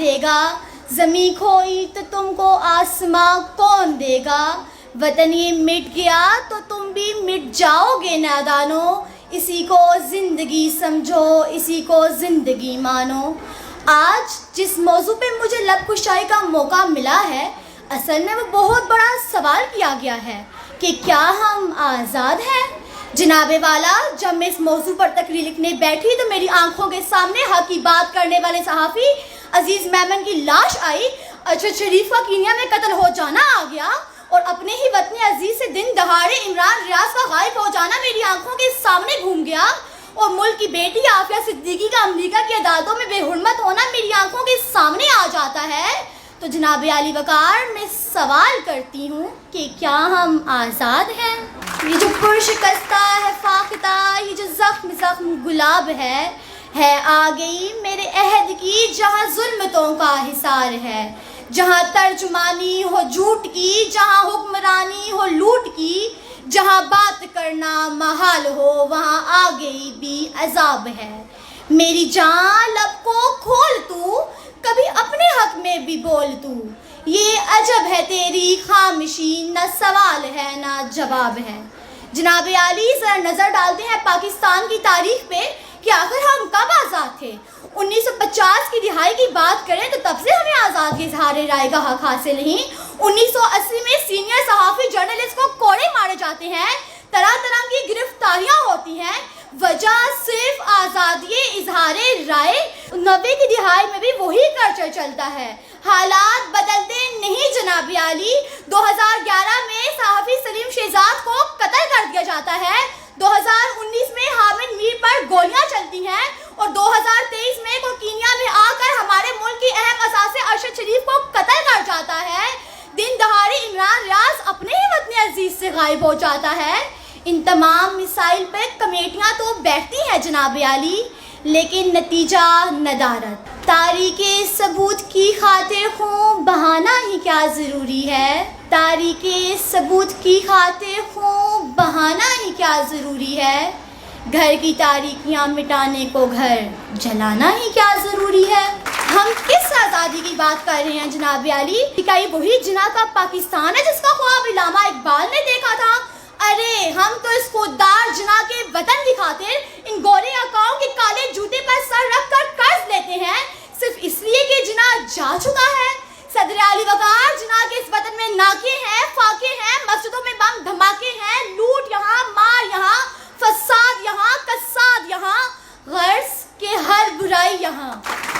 دے گا؟ زمین کھوئی تو تم کو آسماں کون دے گا؟ وطن یہ مٹ گیا تو تم بھی مٹ جاؤ گے نادانو، اسی کو زندگی سمجھو، اسی کو زندگی مانو۔ آج جس موضوع پہ مجھے لب کشائی کا موقع ملا ہے، اصل میں وہ بہت بڑا سوال کیا گیا ہے کہ کیا ہم آزاد ہیں؟ جناب والا، جب میں اس موضوع پر تقریر لکھنے بیٹھی تو میری آنکھوں کے سامنے حق کی بات کرنے والے صحافی عزیز میمن کی لاش آئی۔ ارشد شریف کا کینیا میں قتل ہو جانا آ گیا اور اپنے ہی وطن عزیز سے دن دہاڑے عمران ریاض کا غائب ہو جانا میری آنکھوں کے سامنے گھوم گیا، اور ملک کی بیٹی عافیہ صدیقی کا امریکہ کی عدالتوں میں بے حرمت ہونا میری آنکھوں کے سامنے آ جاتا ہے، تو جناب عالی وقار میں سوال کرتی ہوں کہ کیا ہم آزاد ہیں؟ یہ جو پرشکستہ ہے فاختہ، یہ جو زخم گلاب ہے آ گئی میرے عہد کی، جہاں ظلمتوں کا حصار ہے، جہاں ترجمانی ہو جھوٹ کی، جہاں حکمرانی ہو لوٹ کی، جہاں بات کرنا محال ہو وہاں آ گئی بھی عذاب ہے۔ میری جان لب کو کھول تو، کبھی اپنے حق میں بھی بول تو، یہ عجب ہے تیری خاموشی، نہ سوال ہے نہ جواب ہے۔ جناب عالی، ذرا نظر ڈالتے ہیں پاکستان کی تاریخ پہ کہ آخر ہم کب آزاد تھے۔ 1950 کی دہائی کی بات کریں تو تب سے ہمیں آزاد کے اظہار رائے کا حق حاصل نہیں۔ 1980 میں سینئر صحافی جرنلسٹ کو کوڑے مارے جاتے ہیں، طرح طرح کی گرفتاریاں ہوتی ہیں، وجہ صرف آزادی اظہار رائے۔ 90 کی دہائی میں بھی وہی کلچر چلتا ہے، حالات بدلتے نہیں جناب عالی۔ 2011 میں صحافی سلیم شہزاد کو قتل کر دیا جاتا ہے، 2019 میں حامد میر پر گولیاں چلتی ہیں، اور 2023 میں کوئی کینیا میں آ کر ہمارے ملک کی اہم اثاثے ارشد شریف کو قتل کر جاتا ہے، دن دہاڑے عمران ریاض اپنے ہی وطن عزیز سے غائب ہو جاتا ہے۔ ان تمام مسائل پہ کمیٹیاں تو بیٹھتی ہیں جناب عالی، لیکن نتیجہ ندارت۔ تاریخ ثبوت کی خاطر خون بہانا ہی کیا ضروری ہے؟ تاریخ ثبوت کی خاطر خون بہانا ہی کیا ضروری ہے؟ گھر کی تاریکیاں مٹانے کو گھر جلانا ہی کیا ضروری ہے؟ ہم کس آزادی کی بات کر رہے ہیں جناب عالی؟ کیا یہ وہی جناح کا پاکستان ہے جس کا خواب علامہ اقبال نے دیکھا تھا؟ ارے ہم تو اس خوددار جناح کے وطن کی خاطر ان گورے آقاؤں کے کالے جوتے پر سر رکھ کر قرض لیتے ہیں، صرف اس لیے کہ جناح جا چکا ہے۔ صدر عالی وقار، جناح کے اس وطن میں ناکے ہیں، فاقے ہیں، مسجدوں میں بم دھماکے ہیں، لوٹ یہاں، مار یہاں، فساد یہاں، کساد یہاں، غرض کے ہر برائی یہاں۔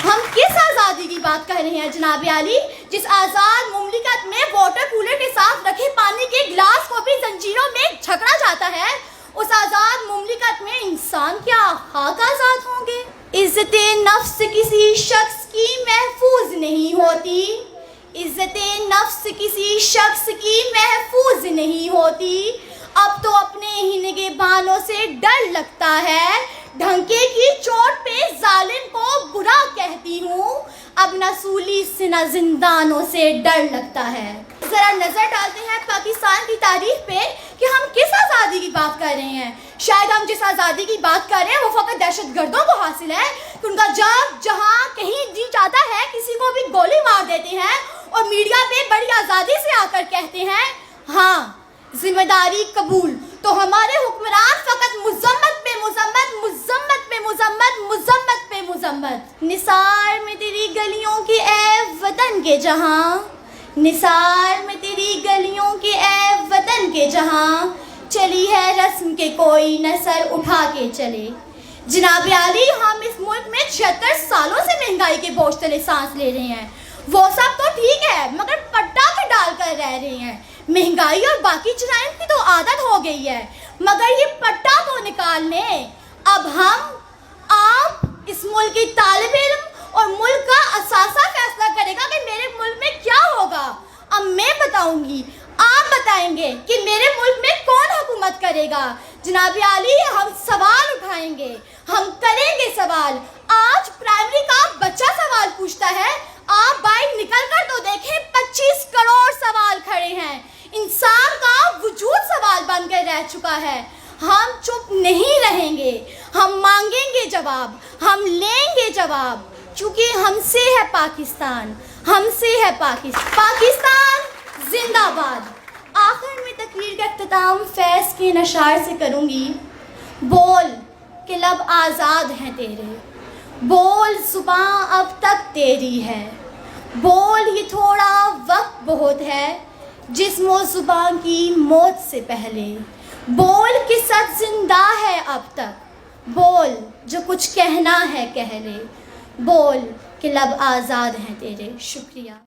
ہم کس آزادی کی بات کر رہے ہیں جناب عالی؟ جس آزاد مملکت میں واٹر کولر کے ساتھ رکھے پانی کے گلاس کو بھی زنجیروں میں جھگڑا جاتا ہے، اس آزاد مملکت میں انسان کیا خاک آزاد ہوں گے؟ عزت نفس کسی شخص کی محفوظ نہیں ہوتی، عزت نفس کسی شخص کی محفوظ نہیں ہوتی، اب تو اپنے ہی نگہبانوں سے ڈر لگتا ہے، ڈھنکے کی چوٹ پہ ظالم کو برا کہتی ہوں، اب نہ سولی سے نہ زندانوں سے ڈر لگتا ہے۔ ذرا نظر ڈالتے ہیں پاکستان کی تاریخ پہ کہ ہم کس آزادی کی بات کر رہے ہیں۔ شاید ہم جس آزادی کی بات کر رہے ہیں وہ فقط دہشت گردوں کو حاصل ہے کہ ان کا جب جہاں کہیں جی چاہتا ہے کسی کو بھی گولی مار دیتے ہیں، اور میڈیا پہ بڑی آزادی سے آ کر کہتے ہیں ہاں ذمہ داری قبول، تو ہمارے حکمران فقط مذمت پہ مذمت، مذمت پہ مذمت، مذمت پہ مذمت۔ نثار میں تیری گلیوں کے اے وطن کے جہاں، نثار میں تیری گلیوں کے اے وطن کے جہاں، چلی ہے رسم کے کوئی نہ سر اٹھا کے چلے۔ جناب عالی، ہم اس ملک میں 76 سالوں سے مہنگائی کے بوجھ تلے سانس لے رہے ہیں، وہ سب تو ٹھیک ہے مگر پٹا پہ ڈال کر رہ رہے ہیں۔ مہنگائی اور باقی جرائم کی تو عادت ہو گئی ہے، مگر یہ پٹا تو نکال لیں۔ اب ہم، آپ، اس ملک کی طالب علم اور ملک کا اثاثہ فیصلہ کرے گا کہ میرے ملک میں کیا ہوگا۔ اب میں بتاؤں گی، آپ بتائیں گے کہ میرے ملک میں کون حکومت کرے گا۔ جناب عالی، ہم سوال اٹھائیں گے، ہم کریں گے سوال۔ آج پرائمری کا بچہ سوال پوچھتا ہے، آپ باہر نکل کر تو دیکھیں 25 کروڑ سوال کھڑے ہیں، انسان کا وجود سوال بن کر رہ چکا ہے۔ ہم چپ نہیں رہیں گے، ہم مانگیں گے جواب، ہم لیں گے جواب۔ چونکہ ہم سے ہے پاکستان، ہم سے ہے پاکستان زندہ باد۔ آخر میں تقریر کا اختتام فیض کے نشار سے کروں گی۔ بول کہ لب آزاد ہیں تیرے، بول زباں اب تک تیری ہے، بول یہ تھوڑا وقت بہت ہے جسم و زباں کی موت سے پہلے، بول کہ سچ زندہ ہے اب تک، بول جو کچھ کہنا ہے کہہ لے، بول کہ لب آزاد ہیں تیرے۔ شکریہ۔